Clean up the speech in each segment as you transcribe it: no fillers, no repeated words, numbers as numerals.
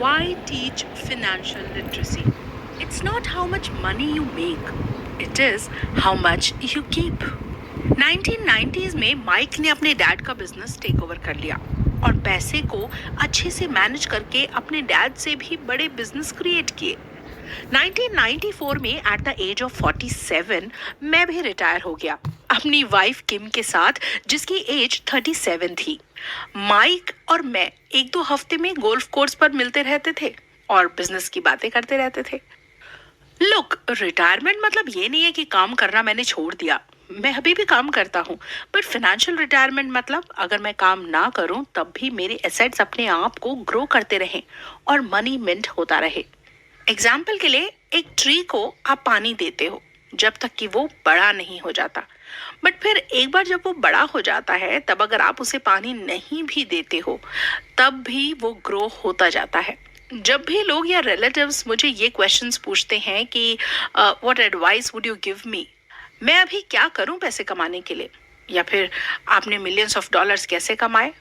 Why teach financial literacy? It's not how much money you make, it is how much you keep. 1990s में mic ने अपने dad का business take over कर लिया और पैसे को अच्छे से मैनेज करके अपने डैड से भी बड़े बिजनेस क्रिएट किए। 1994 में एट द एज ऑफ 47 मैं भी रिटायर हो गया अपनी वाइफ किम के साथ, जिसकी एज 37 थी। माइक और मैं एक दो हफ्ते में गोल्फ कोर्स पर मिलते रहते थे और बिजनेस की बातें करते रहते थे। लुक, रिटायरमेंट मतलब ये नहीं है कि काम करना मैंने छोड़ दिया। मैं अभी भी काम करता हूँ, बट फाइनेंशियल रिटायरमेंट मतलब अगर मैं काम ना करूँ तब भी मेरे एसेट्स अपने आप को ग्रो करते रहें और मनी मिंट होता रहे। एग्जाम्पल के लिए, एक ट्री को आप पानी देते हो जब तक कि वो बड़ा नहीं हो जाता, बट फिर एक बार जब वो बड़ा हो जाता है तब अगर आप उसे पानी नहीं भी देते हो तब भी वो ग्रो होता जाता है। जब भी लोग या रिलेटिव्स मुझे ये क्वेश्चंस पूछते हैं कि what advice would you give me, मैं अभी क्या करूं पैसे कमाने के लिए, या फिर आपने मिलियंस ऑफ डॉलर्स कैसे कमाए,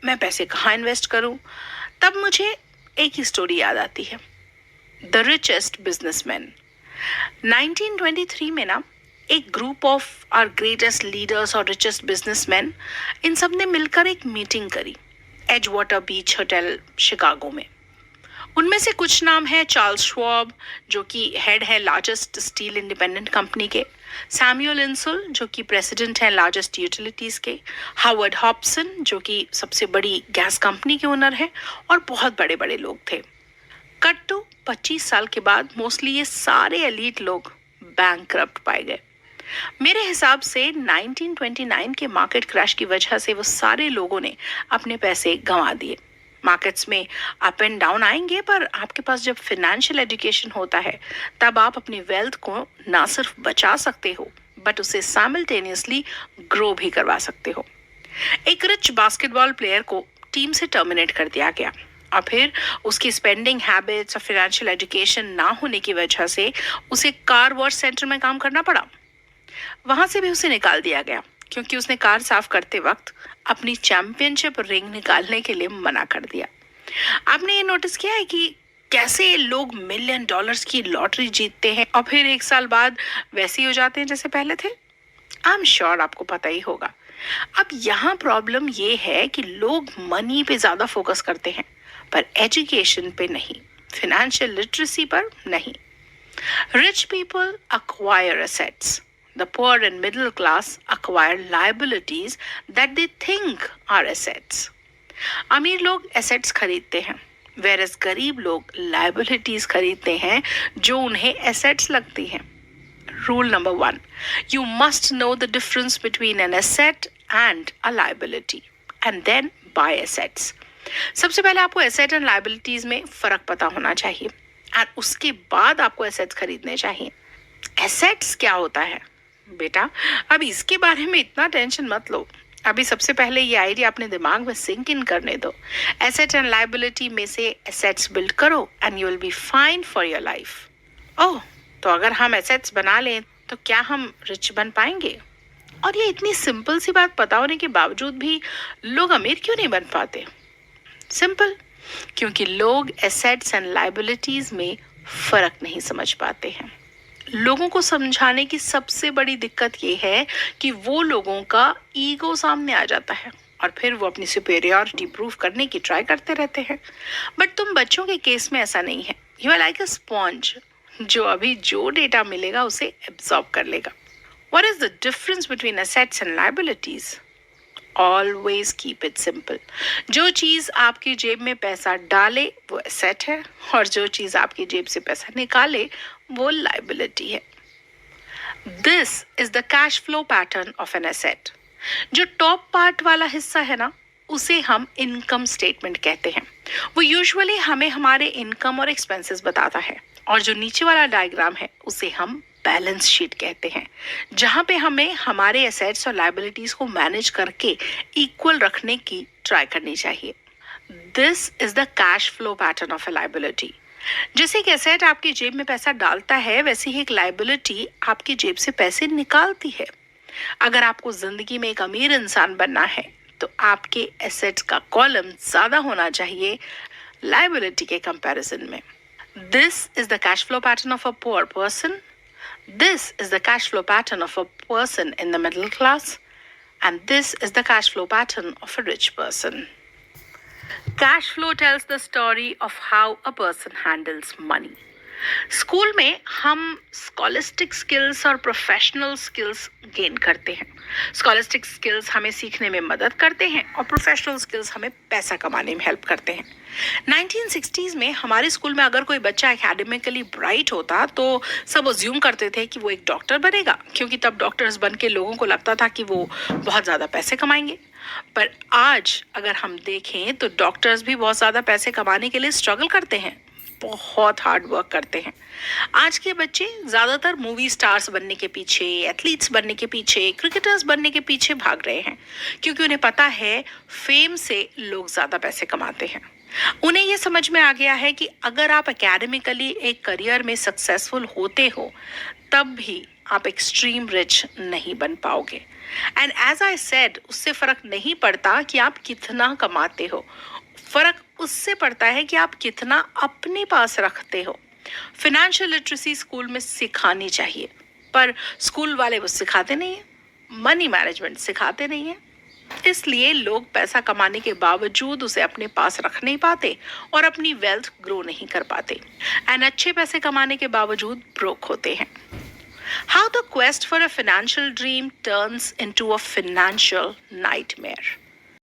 मैं पैसे कहाँ इन्वेस्ट करूं, तब मुझे एक ही स्टोरी याद आती है, द रिचेस्ट बिजनेसमैन। 1923 में ना एक group of our greatest leaders और रिचेस्ट बिजनेसमैन, इन सब ने मिलकर एक मीटिंग करी एजवाटर बीच होटल शिकागो में। उनमें से कुछ नाम है चार्ल्स श्वाब, जो कि हेड है लार्जेस्ट स्टील इंडिपेंडेंट कंपनी के, सैमुअल इंसुल जो कि प्रेसिडेंट है लार्जेस्ट यूटिलिटीज के, हावर्ड हॉब्सन जो कि सबसे बड़ी गैस कंपनी के ओनर है, और बहुत बड़े बड़े लोग थे। कट टू 25 साल के बाद मोस्टली ये सारे एलीट लोग बैंकक्रप्ट पाए गए। मेरे हिसाब से 1929 के मार्केट क्रैश की वजह से वो सारे लोगों ने अपने पैसे गंवा दिए। मार्केट्स में अप एंड डाउन आएंगे, पर आपके पास जब फाइनेंशियल एजुकेशन होता है तब आप अपनी वेल्थ को ना सिर्फ बचा सकते हो बट उसे साइमल्टेनियसली ग्रो भी करवा सकते हो। एक रिच बास्केटबॉल प्लेयर को टीम से टर्मिनेट कर दिया गया और फिर उसकी स्पेंडिंग हैबिट्स और फाइनेंशियल एजुकेशन ना होने की वजह से उसे कार वॉश सेंटर में काम करना पड़ा। वहां से भी उसे निकाल दिया गया क्योंकि उसने कार साफ करते वक्त अपनी चैंपियनशिप रिंग निकालने के लिए मना कर दिया। आपने ये नोटिस किया है कि कैसे लोग मिलियन डॉलर्स की लॉटरी जीतते हैं और फिर एक साल बाद वैसे ही हो जाते हैं जैसे पहले थे? आई एम श्योर आपको पता ही होगा। अब यहाँ प्रॉब्लम ये है कि लोग मनी पे ज्यादा फोकस करते हैं पर एजुकेशन पे नहीं, फाइनेंशियल लिटरेसी पर नहीं। Rich people acquire assets. The poor and middle class acquire liabilities that they think are assets. अमीर लोग assets खरीदते हैं, whereas गरीब लोग liabilities खरीदते हैं जो उन्हें assets लगती हैं। Rule number 1. You must know the difference between an asset and a liability and then buy assets. सबसे पहले आपको एसेट एंड लाइबिलिटीज में फर्क पता होना चाहिए और उसके बाद आपको एसेट्स खरीदने चाहिए। एसेट्स क्या होता है बेटा, अब इसके बारे में इतना टेंशन मत लो। अभी सबसे पहले ये आइडिया अपने दिमाग में सिंक इन करने दो। एसेट एंड लाइबिलिटी में से एसेट्स बिल्ड करो and you will be fine for your life. Oh, तो अगर हम एसेट्स बना लें तो क्या हम रिच बन पाएंगे? और ये इतनी सिंपल सी बात पता होने के बावजूद भी लोग अमीर क्यों नहीं बन पाते? सिंपल, क्योंकि लोग एसेट्स एंड लाइबिलिटीज में फर्क नहीं समझ पाते हैं। लोगों को समझाने की सबसे बड़ी दिक्कत ये है कि वो लोगों का ईगो सामने आ जाता है और फिर वो अपनी सुपेरियरिटी प्रूव करने की ट्राई करते रहते हैं। बट तुम बच्चों के केस में ऐसा नहीं है। You are like a sponge जो अभी जो डेटा मिलेगा उसे एब्जॉर्ब कर लेगा। What is the difference between assets and liabilities? Always keep it simple. जो चीज आपकी जेब में पैसा डाले वो एसेट है और जो चीज आपकी जेब से पैसा निकाले वो लाइबिलिटी है। This is the cash flow pattern of an asset. जो टॉप पार्ट वाला हिस्सा है ना, उसे हम इनकम स्टेटमेंट कहते हैं। वो यूजुअली हमें हमारे इनकम और एक्सपेंसेस बताता है, और जो नीचे वाला डायग्राम है उसे हम बैलेंस शीट कहते हैं, जहां पे हमें हमारे एसेट्स और लायबिलिटीज को मैनेज करके इक्वल रखने की ट्राई करनी चाहिए। This is the cash flow pattern of a liability. जैसे एक एसेट आपकी जेब में पैसा डालता है, वैसे ही एक लायबिलिटी आपकी जेब से पैसे निकालती है। अगर आपको जिंदगी में एक अमीर इंसान बनना है तो आपके एसेट्स का कॉलम ज्यादा होना चाहिए, लायबिलिटी के कंपैरिजन में। This is the cash flow pattern of a poor person, this is the cash flow pattern of a person in the middle class, and this is the cash flow pattern of a rich person. Cash flow tells the story of how a person handles money. School में हम scholastic skills और professional skills gain करते हैं। Scholastic skills हमें सीखने में मदद करते हैं और प्रोफेशनल स्किल्स हमें पैसा कमाने में हेल्प करते हैं। 1960s में हमारे स्कूल में अगर कोई बच्चा एकेडमिकली ब्राइट होता तो सब अज्यूम करते थे कि वो एक डॉक्टर बनेगा, क्योंकि तब डॉक्टर्स बन के लोगों को लगता था कि वो बहुत ज़्यादा पैसे कमाएंगे। पर आज अगर हम देखें तो डॉक्टर्स भी बहुत ज़्यादा पैसे कमाने के लिए स्ट्रगल करते हैं, बहुत हार्ड वर्क करते हैं। आज के बच्चे ज़्यादातर मूवी स्टार्स बनने के पीछे, एथलीट्स बनने के पीछे, क्रिकेटर्स बनने के पीछे भाग रहे हैं, क्योंकि उन्हें पता है फेम से लोग ज़्यादा पैसे कमाते हैं। उन्हें ये समझ में आ गया है कि अगर आप एकेडमिकली एक करियर में सक्सेसफुल होते हो तब भी आप एक्सट्रीम रिच नहीं बन पाओगे। एंड एज आई सेड, उससे फ़र्क नहीं पड़ता कि आप कितना कमाते हो, फ़र्क उससे पड़ता है कि आप कितना अपने पास रखते हो। फिनेंशियल लिटरेसी स्कूल में सिखानी चाहिए, पर स्कूल वाले वो सिखाते नहीं हैं, मनी मैनेजमेंट सिखाते नहीं हैं, इसलिए लोग पैसा कमाने के बावजूद उसे अपने पास रख नहीं पाते और अपनी वेल्थ ग्रो नहीं कर पाते, एंड अच्छे पैसे कमाने के बावजूद ब्रोक होते हैं। How the quest for a financial dream turns into a financial nightmare.